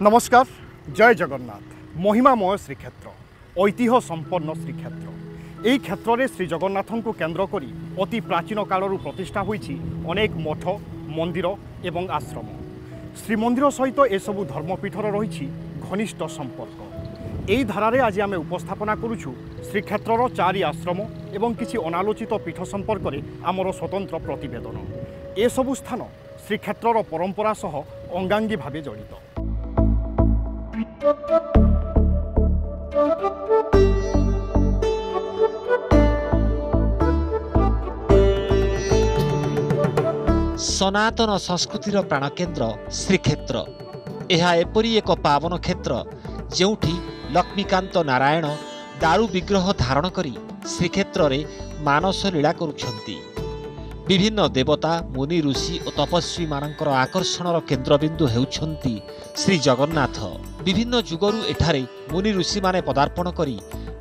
नमस्कार जय जगन्नाथ महिमामय श्रीक्षेत्र ऐतिह्य संपन्न श्रीक्षेत्र यही क्षेत्र में श्री जगन्नाथ को केन्द्र करी अति प्राचीन कालरू प्रतिष्ठा होईछि अनेक मठ मंदिर एवं आश्रम श्रीमंदिर सहित एसबू धर्मपीठर रही घनिष्ठ संपर्क यही धारारे आज आम उपस्थापना करुछु श्रीक्षेत्रर 4 आश्रम एवं किछि अनालोचित पीठ संपर्क में आमर स्वतंत्र प्रतिवेदन एसबू स्थान श्रीक्षेत्रर परंपरा सह अंगांगी भावे जड़ित। सनातन संस्कृतिर प्राणकेन्द्र श्रीक्षेत्र यह एपरी एक पावन क्षेत्र जेउठी लक्ष्मीकांत नारायण दारू विग्रह धारण करी श्रीक्षेत्र रे मानस लीला करुछंती। विभिन्न देवता मुनि ऋषि और तपस्वी मानकर आकर्षणर केन्द्रबिंदु हेउछंती श्री जगन्नाथ। विभिन्न जुगरु एठारे मुनि ऋषि माने पदार्पण करी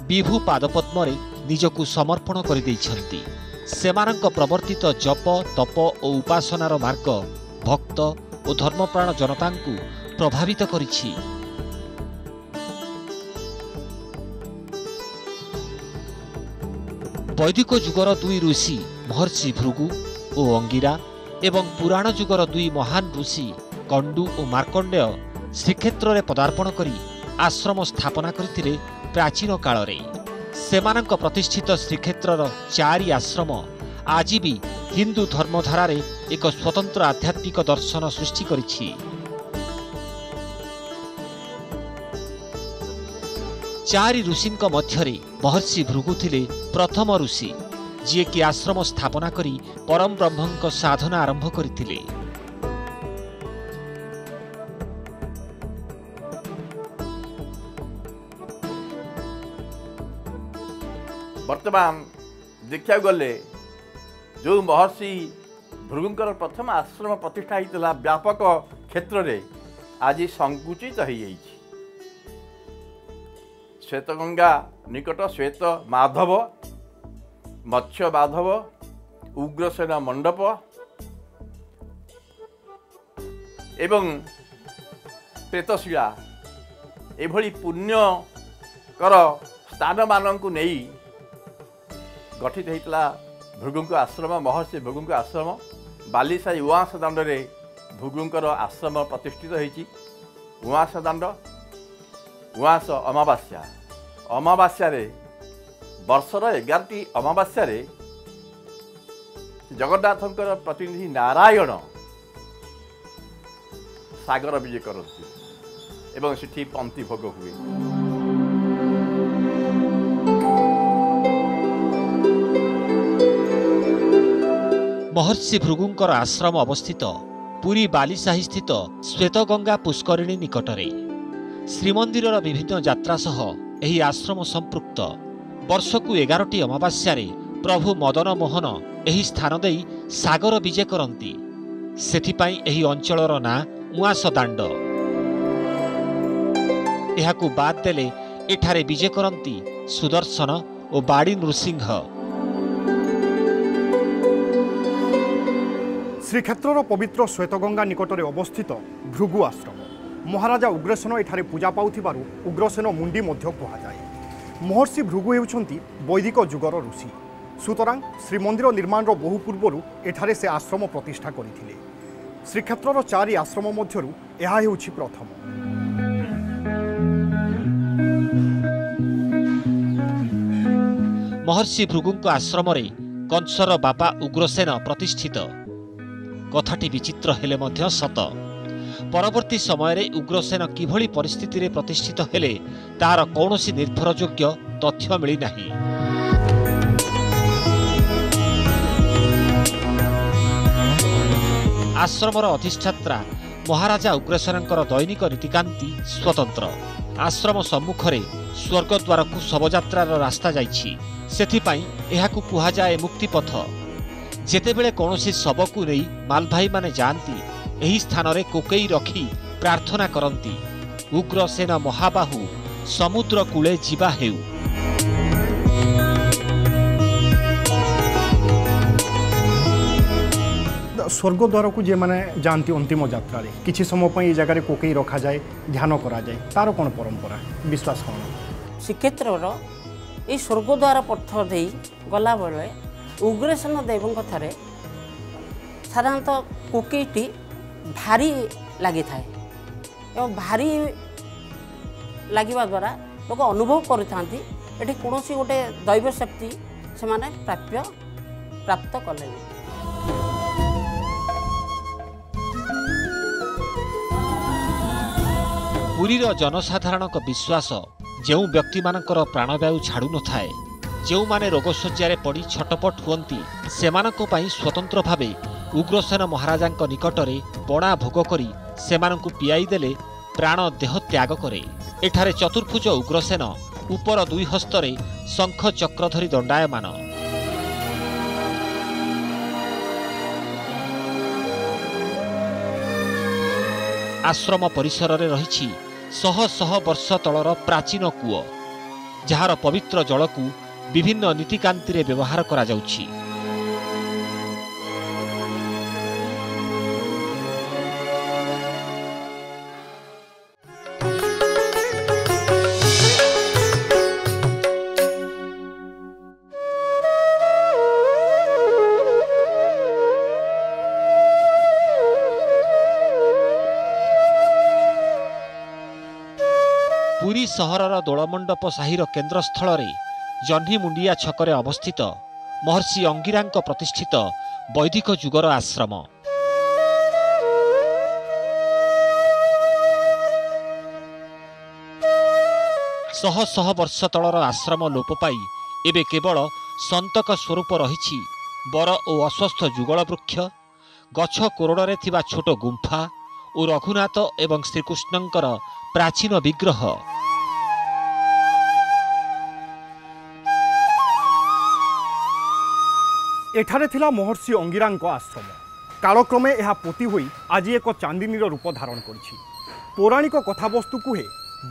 विभु पादपद्म रे निजकु समर्पण करि दैछंती। सेमानंक प्रवर्तित जप तप और उपासनार मार्ग भक्त और धर्मप्राण जनतांकु प्रभावित करिछि। वैदिक जुगर 2 ऋषि महर्षि भृगु और अंगिरा एवं पुराण जुगर 2 महान ऋषि कंडु और मार्कंडेय श्रीक्षेत्र रे पदार्पण करी आश्रम स्थापना करथिले। प्राचीन काल रे सेमानंक प्रतिष्ठित श्रीक्षेत्रर 4 आश्रम आज भी हिंदू धर्मधारा रे एक स्वतंत्र आध्यात्मिक दर्शन सृष्टि करिछि। 4 ऋषिंक मध्यरे महर्षि भृगु थिले प्रथम ऋषि जी कि आश्रम स्थापना करी परम ब्रह्मंक साधना आरंभ करथिले। वर्तमान देखा गले जो महर्षि भृगुंकर प्रथम आश्रम प्रतिष्ठा होता व्यापक क्षेत्र रे आज संकुचित हो जाइछि। श्वेतगंगा निकट श्वेत माधव मत्स्य माधव उग्रसेन मंडप एवं प्रेतशिला एभली पुण्यकर स्थान मानक नहीं गठित होता भृगुंक आश्रम। महर्षि भृगुंक आश्रम बालीसाई उआंस दाण्ड रे भृगुंकर आश्रम प्रतिष्ठित होइछि। उआंस दाण्ड उआंस अमावास्या अमावास्या रे वर्षर 11टी अमावास्या रे जगन्नाथंकर प्रतिनिधि नारायण सागर विजय करती एवं सेठी पंक्ति भोग हुए। महर्षि भृगुंकर आश्रम अवस्थित पुरी बालीसाही स्थित श्वेतगंगा पुष्करिणी निकटरे श्रीमंदिरर विभिन्न यात्रा सह एही आश्रम संपृक्त। वर्षकु 11टी अमावास्या रे प्रभु मदन मोहन एही स्थान देई सागर विजय करती। सेथिपाई एही अंचलर ना उआंस दाण्ड। एहाकु बाद देले एठारे विजय करती सुदर्शन और बाड़ी नृसिंह। श्रीक्षेत्रर पवित्र श्वेतगंगा निकटरे अवस्थित भृगु आश्रम महाराजा उग्रसेन एठारे पूजा पाउथिबारु उग्रसेन मुंडी मध्य कुहाଯାଏ। महर्षि भृगु हेउछंती वैदिक जुगर ऋषि सुतरां श्रीमंदिर निर्माण बहु पूर्वरु एठारे से आश्रम प्रतिष्ठा करथिले। श्रीक्षेत्रर 4 आश्रम मध्यरु एहा हेउछि प्रथम। महर्षि भृगुंक आश्रम रे कंसर बाबा उग्रसेन प्रतिष्ठित। कथाटी विचित्र हेले मध्य सत। परवर्ती समय रे उग्रसेन किभली परिस्थिति रे प्रतिष्ठित हेले तार कौनसी निर्भरयोग्य तथ्य मिली नाही। आश्रमर अधिष्ठात्रा महाराजा उग्रसेनंकर दैनिक रीतिकांति स्वतंत्र। आश्रम सम्मुखरे स्वर्गद्वार को शवयात्रार रास्ता जाइछि। सेथिपाई एहाकु कुहाଯାଏ मुक्तिपथ। जेतेबेले कौनसी शव को नहीं मालभाई माने जाती एही स्थान रे कोकेई रखी प्रार्थना करती उग्रसेन महाबाहु समुद्र कूले जीवा हेउ। स्वर्गद्वार को जे मैंने जाती अंतिम यात्रा किसी समय ये जगह कोकई रखा जाए ध्यान करा जाए तार कौन परंपरा विश्वास कौन श्रीक्षेत्र ये स्वर्गद्वार पथ दे गला बेले उग्रसेन देव थे साधारणतः कोकईटी भारी लगी था भारी लगे द्वारा लोक अनुभव करते कौन गोटे दैव शक्ति से प्राप्त कले पुरीर जनसाधारण विश्वास जो व्यक्ति मानकर प्राणवायु छाड़ू न थाए जो माने रोगशज्यार पड़ी छटपट हुअंती सेमानक पई स्वतंत्र भावे उग्रसेन महाराजा निकटरे बणा भोग करी सेमानकु पियाई देले प्राण देह त्याग करे। एठारे चतुर्भुज उग्रसेन उपर दुई हस्तरे शंख चक्र धरी दंडायमान। आश्रम परिसर रे रहिछि शह शह वर्ष तलर प्राचीन कूଅ जार पवित्र जल को विभिन्न नीतिकांति रे व्यवहार करा जाउछि। पुरी सहरर दोलमंडप साहिर केन्द्रस्थल जह्नी मुंडिया छकरे अवस्थित महर्षि अंगिरांक प्रतिष्ठित वैदिक जुगर आश्रम। शह शह वर्ष तलर आश्रम लोप पाई एबे केवल संतक स्वरूप रहिछि बर और अस्वस्थ जुगल वृक्ष गछ कोरड़े थिबा छोट गुंफा और रघुनाथ एवं श्रीकृष्णंकर प्राचीन विग्रह। एठारे थिला महर्षि अंगिरांक आश्रम कालक्रमे यह पोती हुई आज एक चांदिनीर रूप धारण करिछि। पौराणिक कथावस्तु कुहे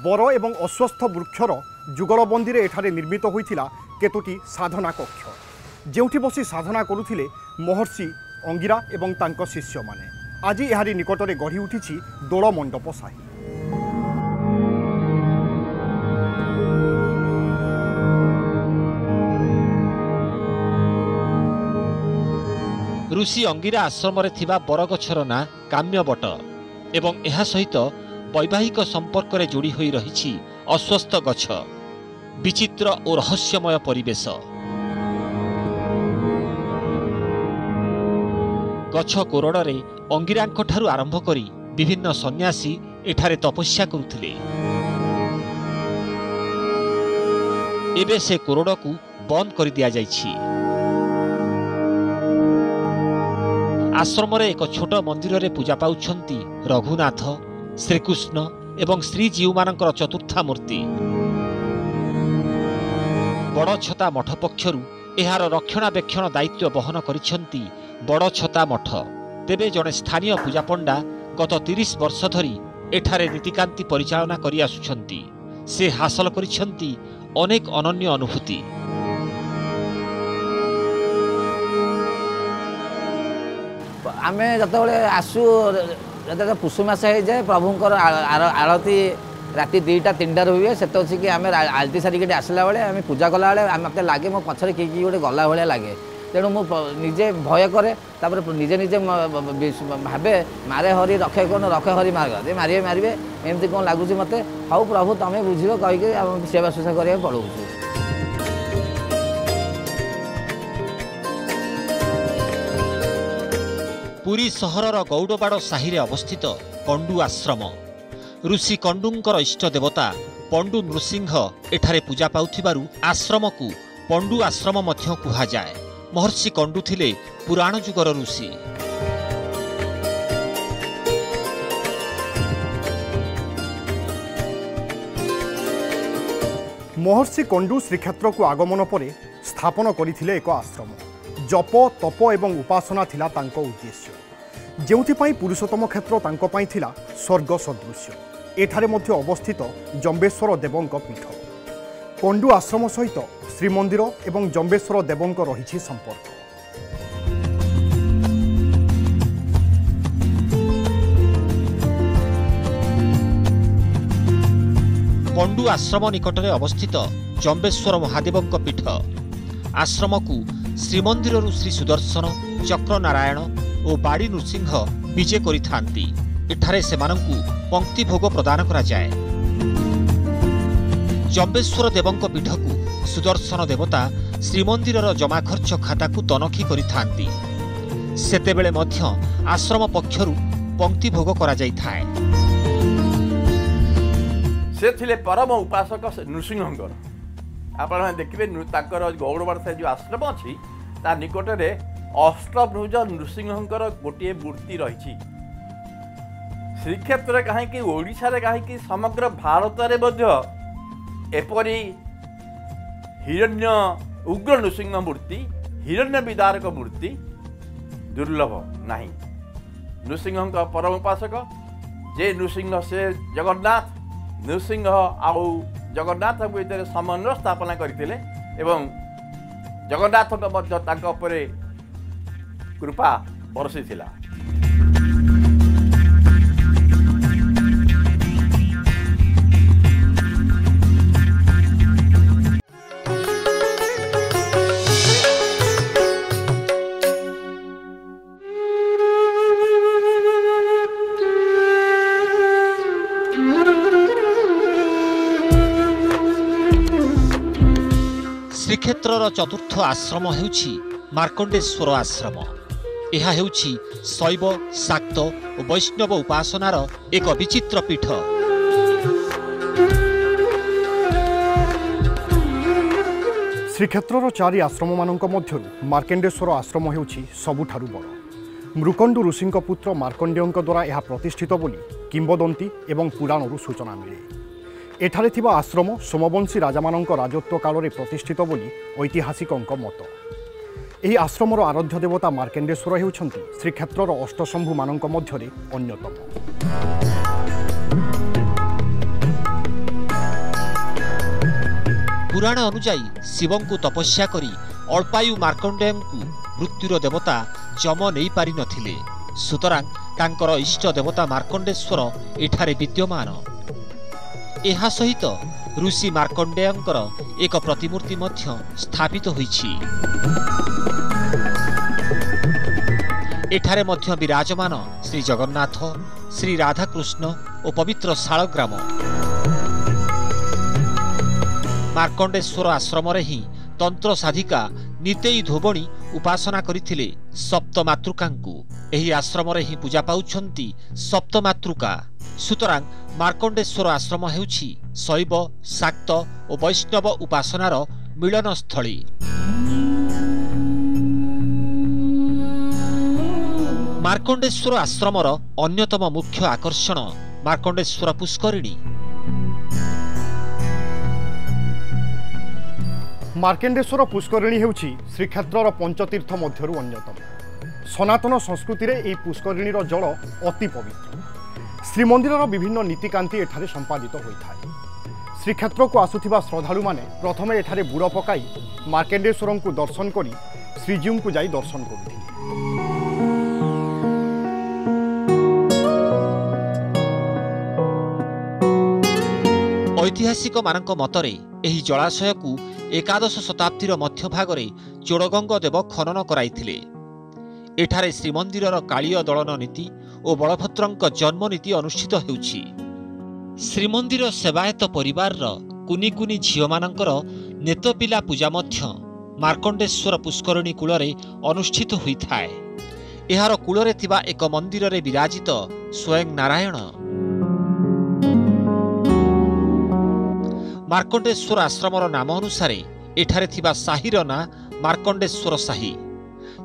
बर एवं अस्वस्थ वृक्षर जुगलबंदी एठारे निर्मित होइथिला केतोटी साधना कक्ष जेउठी बसी साधना करुथिले महर्षि अंगिरा एवं तांको शिष्य माने। आज एहारी निकटरे गढ़ी उठिछि दोल मंडप साही। ऋषि अंगिरा आश्रम थिबा बरगछर ना काम्यबट एवं एहा सहित वैवाहिक संपर्क रे जोड़ी होई रहिछि अस्वस्थ गछ विचित्र और रहस्यमय परिवेश। गछ कोरड़े अंगिरांक ठारू आरंभ करी विभिन्न सन्यासी एठारे तपस्या करुथिले। एबे से कोरड़ को बंद कर दिया जाइछि। आश्रम रे एक छोट मंदिर रे पूजा पाउछंती रघुनाथ श्रीकृष्ण एवं श्रीजीव मानकर चतुर्था मूर्ति। बड़छता मठ पक्षरु एहार रक्षणाबेक्षण दायित्व बहन करिछंती बड़छता मठ। तेबे जड़े स्थानीय पूजा पंडा गत 30 वर्ष धरी एठारे नीतिकांति परिचालना करि आसुछंती। से हासिल करिछंती अनेक अनन्य अनुभूति। आमे जतबले आसु जतबले पुष्यमास हो जाए प्रभुंकर आरती राति 2टा 3टार हुए से कि आम आरती सारिक आसला बेले आम पूजा कला मत लगे मो पछरे कि गोटे गला भाया लगे। तेणु मुझे भय करे निजे निजे भावे मारे हरि रखे कौन रखे हरि मार्ग मारे मारे एमती कौन लगुच मत हाउ प्रभु तमें बुझ कहीकि सेवा शुश्रूषा करा पड़ोछु। पुरी सहरर गौड़बाड़ साहि रे अवस्थित कंडू आश्रम ऋषि कंडूंकर इष्ट देवता पंडू नृसिंह एठारे पूजा पाउथिबारु आश्रम को पंडू आश्रम मध्य कुहा जाए। महर्षि कंडू थिले पुराण जुगर ऋषि। महर्षि कंडू श्रीक्षेत्र को आगमन पर स्थापन करथिले एक आश्रम। जप तप एवं उपासना थिला तांको उद्देश्य जेउथिपाई पुरुषोत्तम क्षेत्र तांको पाई थिला स्वर्ग सदृश्य। एठारे मध्य अवस्थित जम्बेश्वर देवंक पीठ। कंडू आश्रम सहित श्रीमंदिर एवं जम्बेश्वर देवंक रहिछि संपर्क। पंडु आश्रम निकटरे अवस्थित जम्बेश्वर महादेवଙ୍କ पीठ आश्रम को श्रीमंदिर श्री सुदर्शन चक्र नारायण और बाड़ी नृसिंह विजे करिथांती। एठारे सेमानंकु पंक्ति भोग प्रदान करा जाए। जम्बेश्वर देवଙ୍କ पीठ को सुदर्शन देवता श्रीमंदिर जमा खर्च खाता को तनखी करिथांती। सेतेबेले मध्य आश्रम पक्षरु पंक्ति भोग करा जाई थाए। से थिले परम उपासक नृसिंहंकर आपण देखिबे ताकर गौड़वाड़ जो आश्रम अछि ता निकटरे अष्टभुज नृसिंहंकर गोटे मूर्ति रही। श्रीक्षेत्र कहीं ओडिशा रे कहीं समग्र भारत रे मध्य एपरी हिरण्य उग्र नृसिंह मूर्ति हिरण्य विदारक मूर्ति दुर्लभ नहीं। नृसिंह परम उपासक जे नृसिंह से जगन्नाथ नृसिंह आउ जगन्नाथ भीतर समन्वय स्थापना करथिले एवं जगन्नाथ कृपा बरसी थिला। श्रीक्षेत्रर चतुर्थ आश्रम हेउछि मार्कंडेश्वर आश्रम। यह हेउछि शैव शाक्त और वैष्णव उपासनार एक विचित्र पीठ। श्रीक्षेत्रर चारि आश्रम मानक मध्यरु मार्कंडेश्वर आश्रम हेउछि सबुठारु बड़। मृकंडु ऋषिंक पुत्र मार्कंडेयଙ୍କ द्वारा यह प्रतिष्ठित बोली किंबदंती एवं पुराणरू सूचना मिले। एठारे थिबा आश्रम सोमवंशी राजामानंक राजत्व काल प्रतिष्ठित बोली ऐतिहासिकंक मत। ଏହି आश्रमर आराध्य देवता मार्कंडेश्वर हेउछन्ति श्रीक्षेत्रर अष्टशंभु मानंक मध्यरे अन्यतम। पुराण अनुଯାୟୀ शिवंकु तपस्या करी अल्पायु मार्कंडेयଙ୍କୁ मृत्युर देवता जम नहीं पारि नथिले। सुतरां तांकर इष्ट देवता मार्कंडेश्वर एठारे विद्यमान। एहा सहित ऋषि मार्कंडेयंकर एक प्रतिमूर्ति मध्य स्थापित होईछि। एठारे मध्य विराजमान श्री जगन्नाथ श्री राधाकृष्ण और पवित्र शालग्राम। मार्कंडेश्वर आश्रम ही तंत्र साधिका नितेई धोबणी उपासना करिथिले सप्तमातृकांकु। एही आश्रम ही पूजा पाउछन्ति सप्तमातृका। सुतरां मार्कंडेश्वर आश्रम हेउछि शैव शाक्त और वैष्णव उपासनार मिलन स्थली। मार्कंडेश्वर आश्रमर अन्यतम मुख्य आकर्षण मार्कंडेश्वर पुष्करिणी। मार्कंडेश्वर पुष्करिणी हेउछि श्रीक्षेत्रर पंचतीर्थ मध्यरु अन्यतम। सनातन संस्कृति रे एही पुष्करिणीर जल अति पवित्र। श्रीमंदिरर विभिन्न नीतिकांति एठारे संपादित होइथाय। श्रीक्षेत्र को आसुथिबा श्रद्धालु माने प्रथमे एठारे बुड़ पकाई मार्कंडेश्वर को दर्शन करी श्रीजीव को जाई दर्शन करुथिले। ऐतिहासिक मानक मतरे एही जलाशय को एकादश शताब्दीर मध्य भागरे चोड़गंग देव खनन कराइथिले। एठारे श्रीमंदिरर कालीय दलन नीति और बलभद्रंक जन्म नीति अनुष्ठित हेउछि। श्रीमंदिर सेवायत परिवार कुनी कुनी झियो मानकर नेतपिला पूजा मध्य मार्कंडेश्वर पुष्करिणी कूलरे अनुष्ठित होइथाय। एहार कूलरे थिबा एक मंदिर रे विराजित स्वयं नारायण। मार्कंडेश्वर आश्रमर नाम अनुसारे एठारे थिबा साहिर ना मार्कंडेश्वर साही,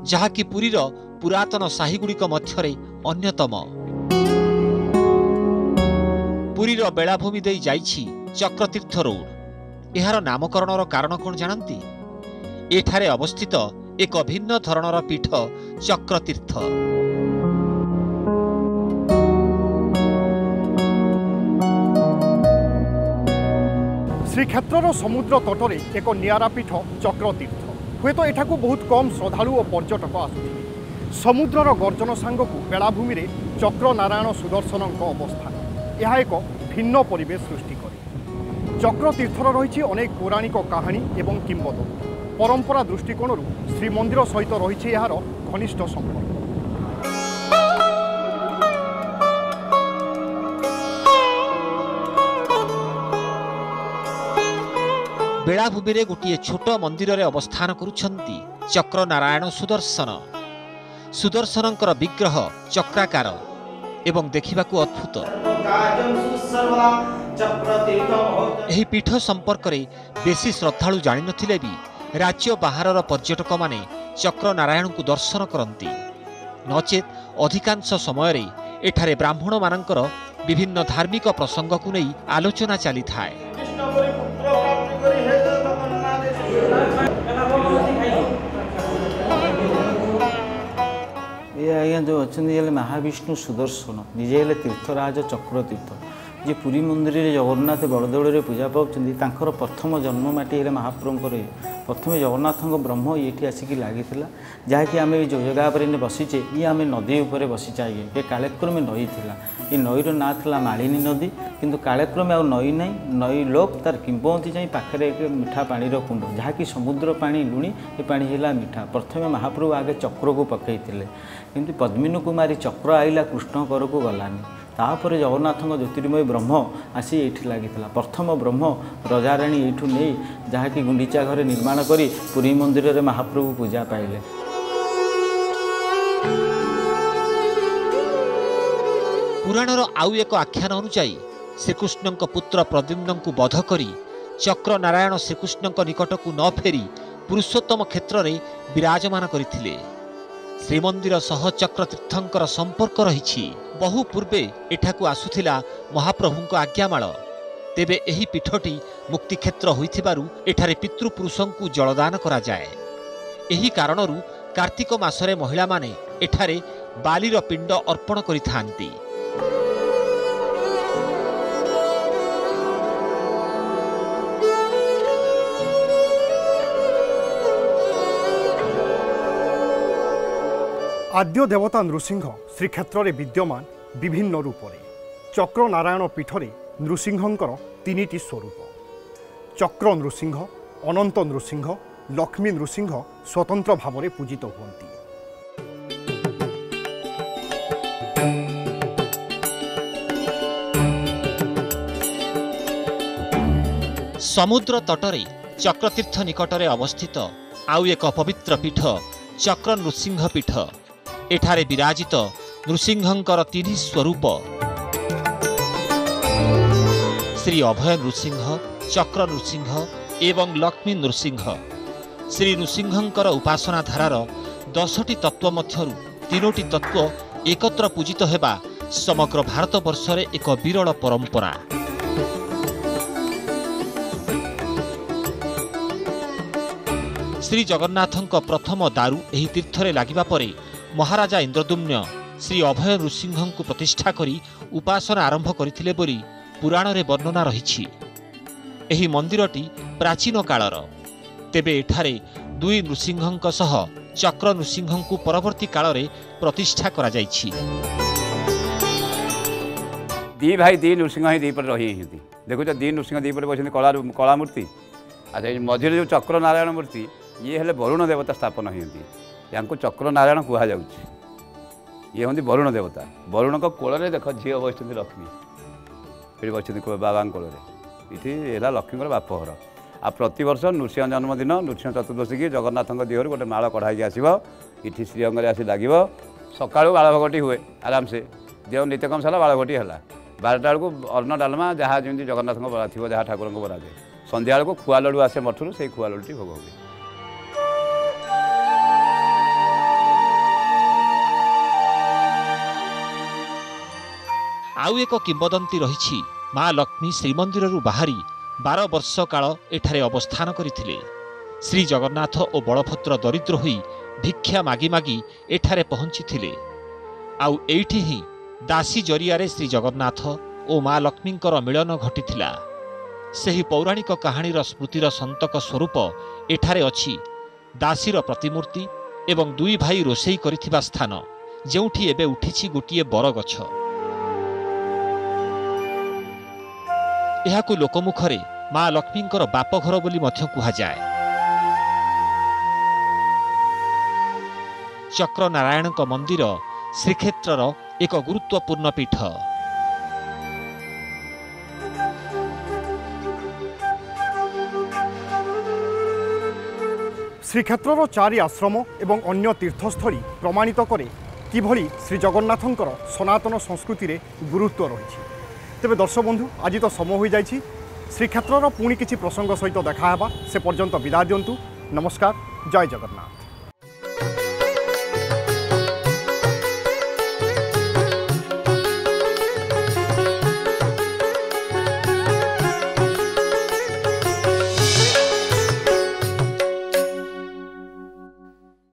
जहाँकि पुरीर पुरातन साहीगुड़िक मध्यरे अन्यतम। पुरीर बेलाभूमि देई जाइछि चक्रतीर्थ रोड। एहार नामकरणर कारण कोन जानंती? एठारे अवस्थित एक भिन्न धरणर पीठ चक्रतीर्थ। श्रीक्षेत्रर समुद्र तटरे एक नियारा पीठ चक्रतीर्थ। हुए तो एठाकू बहुत कम श्रद्धालु और पर्यटक आसुथिले। समुद्रर गर्जन सांगकू बेलाभूमि रे चक्र नारायण सुदर्शनଙ୍କ अवस्थान। यह एक भिन्न परिवेश सृष्टि करे। चक्रतीर्थर रही अनेक पौराणिक कहानी एवं किंवदंती परंपरा दृष्टिकोण श्रीमंदिर सहित रही यार घनिष्ठ संपर्क। बेलाभूमि रे गोटे छोट मंदिर रे अवस्थान करुछंती चक्र नारायण सुदर्शन। सुदर्शनंकर विग्रह चक्राकार एवं देखिबाकू अद्भुत। एही पीठ संपर्क रे बेसी श्रद्धालु जानि नथिले भी राज्य बाहरर पर्यटक माने चक्र नारायण को दर्शन करती। नचेत अधिकांश समय रे एठारे ब्राह्मण मानकर विभिन्न धार्मिक प्रसंग को नहीं आलोचना चली थाए। ये आज्ञा जो अच्छा महाविष्णु सुदर्शन निजे हेले तीर्थराज चक्र तीर्थ जे पुरी मंदिर रे जगन्नाथ बड़देवल पूजा पाँच प्रथम जन्ममाटी हेले महाप्रभुंर प्रथम जगन्नाथ ब्रह्म ये आसिक लगी जहाँकि आम जो जगह पर बसीचे ये आम नदी उपर बसीचे आगे ये कालक्रमे नई थी ये नईर ना था मालिनी नदी किंतु कालक्रमे आ नई ना नई लोप तार किंबदंती जाई पाखे एक मीठा पानी कुंड जहाँकि समुद्र पानी लुणी ये पानी है मीठा। प्रथमे महाप्रभु आगे चक्र को पकई किंतु पद्मिनी कुमारी चक्र आईला कृष्ण कर को गलानी तापर जगन्नाथ ज्योतिर्मय ब्रह्म आसी ये लगी प्रथम ब्रह्म रजाराणी यू नहीं जहाँकि गुंडीचा घर निर्माण करी पुरी मंदिर रे महाप्रभु पूजा पाइले। पुराणर आउ एक आख्यान अनुसायी श्रीकृष्ण पुत्र प्रद्युम्न को बध करी चक्र नारायण श्रीकृष्ण निकट को न फेरी पुरुषोत्तम क्षेत्र में विराजमान करथिले। श्रीमंदिर सह चक्रतीर्थंकर संपर्क रही बहु पूर्वे एठाकू आसुथिला महाप्रभुंक आज्ञामाल। तेबे एही पीठटी मुक्तिक्षेत्र होइथिबारु एठारे पितृपुरुषंकु जलदान करा जाए। एही कारणरू कार्तिक मासरे महिला माने एठारे बालीर पिंड अर्पण करिथांती। आद्य देवता नृसिंह श्रीक्षेत्र में विद्यमान विभिन्न रूपरे। चक्र नारायण पीठरे नृसिंहंकर तीनिटी स्वरूप चक्र नृसिंह, अनंत नृसिंह, लक्ष्मी नृसिंह स्वतंत्र भाव में पूजित हुअन्ति। समुद्र तटरे चक्रतीर्थ निकटरे अवस्थित आउ एक पवित्र पीठ चक्र नृसिंह पीठ। एठारे विराजित नृसिंहंकर तीन स्वरूप श्री अभय नृसिंह, चक्र नृसिंह एवं लक्ष्मी नृसिंह। श्री नृसिंहंकर उपासना धारार 10टी तत्व मध्यरु 3टी तत्व एकत्र पूजित हेबा समग्र भारत वर्षरे एक विरल परंपरा। श्री जगन्नाथंक प्रथम दारु एही तीर्थरे लागिबा परे महाराजा इंद्रदुम्न श्री अभय नृसिंह को प्रतिष्ठा करी उपासना आरंभ करथिले बोली पुराण रे वर्णना रहिछि। एही मंदिरटी प्राचीन कालर। तेबे एठारे दुई नृसिंहंक सह चक्र नृसिंह को परवर्ती काल रे प्रतिष्ठा करा जाइछि। दी भाई दी नृसिंह ही दीपर रही देखो दी नृसिंह दीपर बसते कला मूर्ति। अच्छा मझे जो चक्र नारायण मूर्ति ये हेले वरुण देवता स्थापन होती या चक्र नारायण कह ये हमें वरुण देवता। वरुण को कोल देख झी बस लक्ष्मी ये बस बाबा कोल ये लक्ष्मी बापघर। आ प्रति वर्ष नृसिंह जन्मदिन नृसिंह चतुर्दशी की जगन्नाथ देहर गोटे माल कढ़ाई आसो ये श्रीअंग आसी लगे सका बालभोगटी हुए आराम से जो नित्यकम सारा बालभोगटी है 12टा बेलू अन्न डालमा जहाँ जमी जगन्नाथ बरा थी जहाँ ठाकुर को बरा जाए संध्या बेलू खुआ लड्डू आसे मठरू से खुआ लड्डूटी भोग हुए। आउ एक किंवदंती रही माँ लक्ष्मी श्रीमंदिर बाहरी 12 वर्ष काल एठारे अवस्थान करथिले। श्री जगन्नाथ और बलभद्र दरिद्र होई भिक्षा मागी मागी एठारे पहुंची आउ एठी ही दासी जरिया श्री जगन्नाथ और माँ लक्ष्मींकर मिलन घटिथिला। सेही पौराणिक कहानीर स्मृतिर संतक स्वरूप एठारे अछि दासीर प्रतिमूर्ति एवं दुई भाई रोषेई करिथिबा स्थान जेउठी एबे उठिछि गोटिए बरगछ। एहाकु लोकमुखरे ମା ଲକ୍ଷ୍ମୀଙ୍କର ବାପଘର ବୋଲି ମଧ୍ୟ କୁହାଯାଏ। ଚକ୍ରନାରାୟଣଙ୍କ ମନ୍ଦିର ଶ୍ରୀକ୍ଷେତ୍ରର ଏକ ଗୁରୁତ୍ୱପୂର୍ଣ୍ଣ ପୀଠ। ଶ୍ରୀକ୍ଷେତ୍ରର ଚାରି ଆଶ୍ରମ ଏବଂ ଅନ୍ୟ ତୀର୍ଥସ୍ଥଳୀ ପ୍ରମାଣିତ କରେ କିଭଳି ଶ୍ରୀଜଗନ୍ନାଥଙ୍କର ସନାତନ ସଂସ୍କୃତିରେ ଗୁରୁତ୍ୱ ରହିଛି। ତେବେ ଦର୍ଶକ ବନ୍ଧୁ, ଆଜି ତ ସମୟ ହୋଇଯାଇଛି। ଶ୍ରୀକ୍ଷେତ୍ରର ପୁଣି କିଛି ପ୍ରସଙ୍ଗ ସହିତ ଦେଖା ହେବା। ସେ ପର୍ଯ୍ୟନ୍ତ ବିଦାୟ ଦିଅନ୍ତୁ। ନମସ୍କାର, ଜୟ ଜଗନ୍ନାଥ।